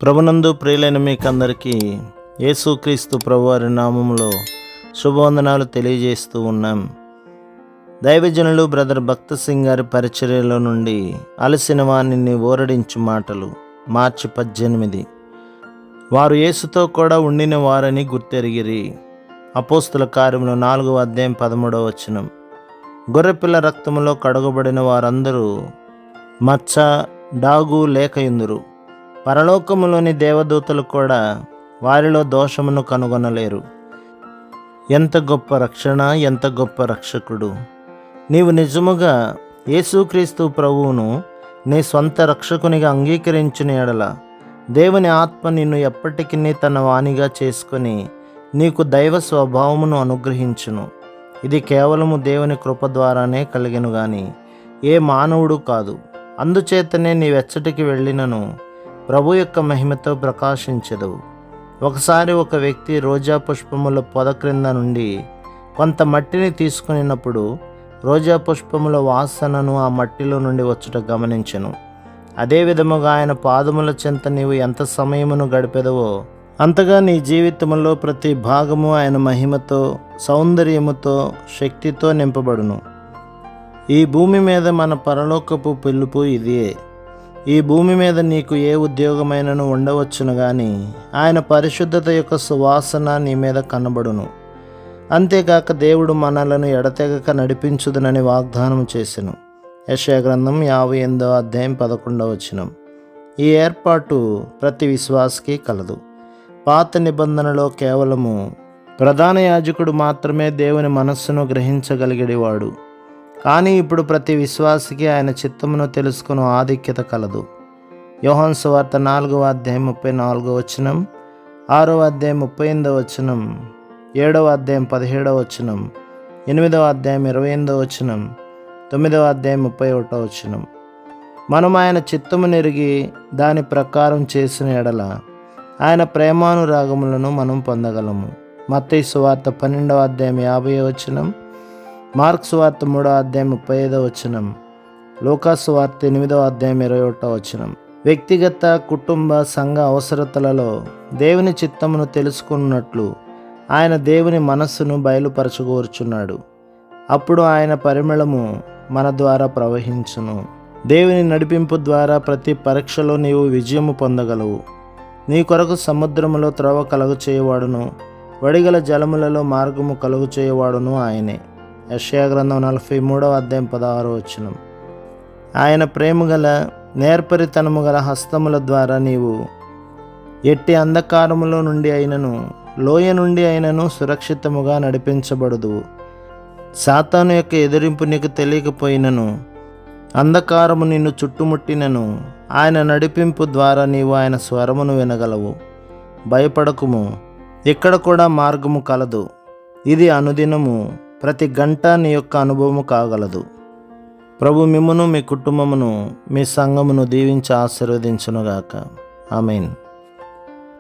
ప్రభునందు ప్రియులైన మీకందరికీ యేసుక్రీస్తు ప్రభువారి నామములో శుభవందనాలు తెలియజేస్తూ ఉన్నాం. దైవజనులు బ్రదర్ భక్త సింగ్ గారి పరిచర్యలో నుండి అలసిన వారిని ఓరడించు మాటలు. మార్చి 18. వారు యేసుతో కూడా ఉండిన వారని గుర్తెరిగిరి. అపోస్తుల కార్యములు 4వ అధ్యాయం 13వ వచనం. గొర్రెపిల్ల రక్తములో కడగబడిన వారందరూ మచ్చ డాగు లేకయుందురు. పరలోకములోని దేవదూతలు కూడా వారిలో దోషమును కనుగొనలేరు. ఎంత గొప్ప రక్షణ, ఎంత గొప్ప రక్షకుడు! నీవు నిజముగా యేసుక్రీస్తు ప్రభువును నీ సొంత రక్షకునిగా అంగీకరించిన ఎడల దేవుని ఆత్మ నిన్ను ఎప్పటికీ తన వాణిగా చేసుకొని నీకు దైవ స్వభావమును అనుగ్రహించును. ఇది కేవలము దేవుని కృప ద్వారానే కలిగెను గాని ఏ మానవుడు కాదు. అందుచేతనే నీవెచ్చటికి వెళ్ళినను ప్రభు యొక్క మహిమతో ప్రకాశించదవు. ఒకసారి ఒక వ్యక్తి రోజా పుష్పముల పొద క్రింద నుండి కొంత మట్టిని తీసుకునినప్పుడు రోజా పుష్పముల వాసనను ఆ మట్టిలో నుండి వచ్చుట గమనించెను. అదే విధముగా ఆయన పాదముల చెంత నీవు ఎంత సమయమును గడిపెదవో అంతగా నీ జీవితంలో ప్రతి భాగము ఆయన మహిమతో, సౌందర్యముతో, శక్తితో నింపబడును. ఈ భూమి మీద మన పరలోకపు పిలుపు ఇదే. ఈ భూమి మీద నీకు ఏ ఉద్యోగమైనను ఉండవచ్చును గాని ఆయన పరిశుద్ధత యొక్క సువాసన నీ మీద కనబడును. అంతేకాక దేవుడు మనలను ఎడతెగక నడిపించుదునని వాగ్దానం చేసెను. యెషయా గ్రంథం 58వ అధ్యాయం 11వ వచనం. ఈ ఏర్పాటు ప్రతి విశ్వాసికి కలదు. పాత నిబంధనలో కేవలము ప్రధాన యాజకుడు మాత్రమే దేవుని మనస్సును గ్రహించగలిగేవాడు. కానీ ఇప్పుడు ప్రతి విశ్వాసికి ఆయన చిత్తమును తెలుసుకుని ఆధిక్యత కలదు. యోహాను సువార్త 4వ అధ్యాయం 34వ వచనం, 6వ అధ్యాయం 38వ వచనం, 7వ అధ్యాయం 17వ వచనం, 8వ అధ్యాయం 28వ వచనం, 9వ అధ్యాయం 31వ వచనం. మనం ఆయన చిత్తము నెరిగి దాని ప్రకారం చేసిన ఎడల ఆయన ప్రేమానురాగములను మనం పొందగలము. మత్తయి సువార్త 12వ అధ్యాయం 50వ వచనం, మార్కు సువార్త 3వ అధ్యాయం 35వ వచనం, లూకా సువార్త 8వ అధ్యాయం 21వ వచనం. వ్యక్తిగత, కుటుంబ, సంఘ అవసరతలలో దేవుని చిత్తమును తెలుసుకున్నట్లు ఆయన దేవుని మనస్సును బయలుపరచగోరుచున్నాడు. అప్పుడు ఆయన పరిమళము మన ద్వారా ప్రవహించును. దేవుని నడిపింపు ద్వారా ప్రతి పరీక్షలో నీవు విజయము పొందగలవు. నీ కొరకు సముద్రములో త్రోవ కలుగు చేయవాడును, వడిగల జలములలో మార్గము కలుగు చేయవాడును ఆయనే. యెషయా గ్రంథం 43వ అధ్యాయం 16వ వచనం. ఆయన ప్రేమగల, నేర్పరితనము గల హస్తముల ద్వారా నీవు ఎట్టి అంధకారములో నుండి అయినను, లోయ నుండి అయినను సురక్షితముగా నడిపించబడదు. సాతాను యొక్క ఎదిరింపు నీకు తెలియకపోయినను, అంధకారము నిన్ను చుట్టుముట్టినను, ఆయన నడిపింపు ద్వారా నీవు ఆయన స్వరమును వినగలవు. భయపడకుము, ఇక్కడ కూడా మార్గము కలదు. ఇది అనుదినము, ప్రతి గంట నీ యొక్క అనుభవము కాగలదు. ప్రభు మిమ్మును, మీ కుటుంబమును, మీ సంఘమును దీవించి ఆశీర్వదించునుగాక. ఆమేన్.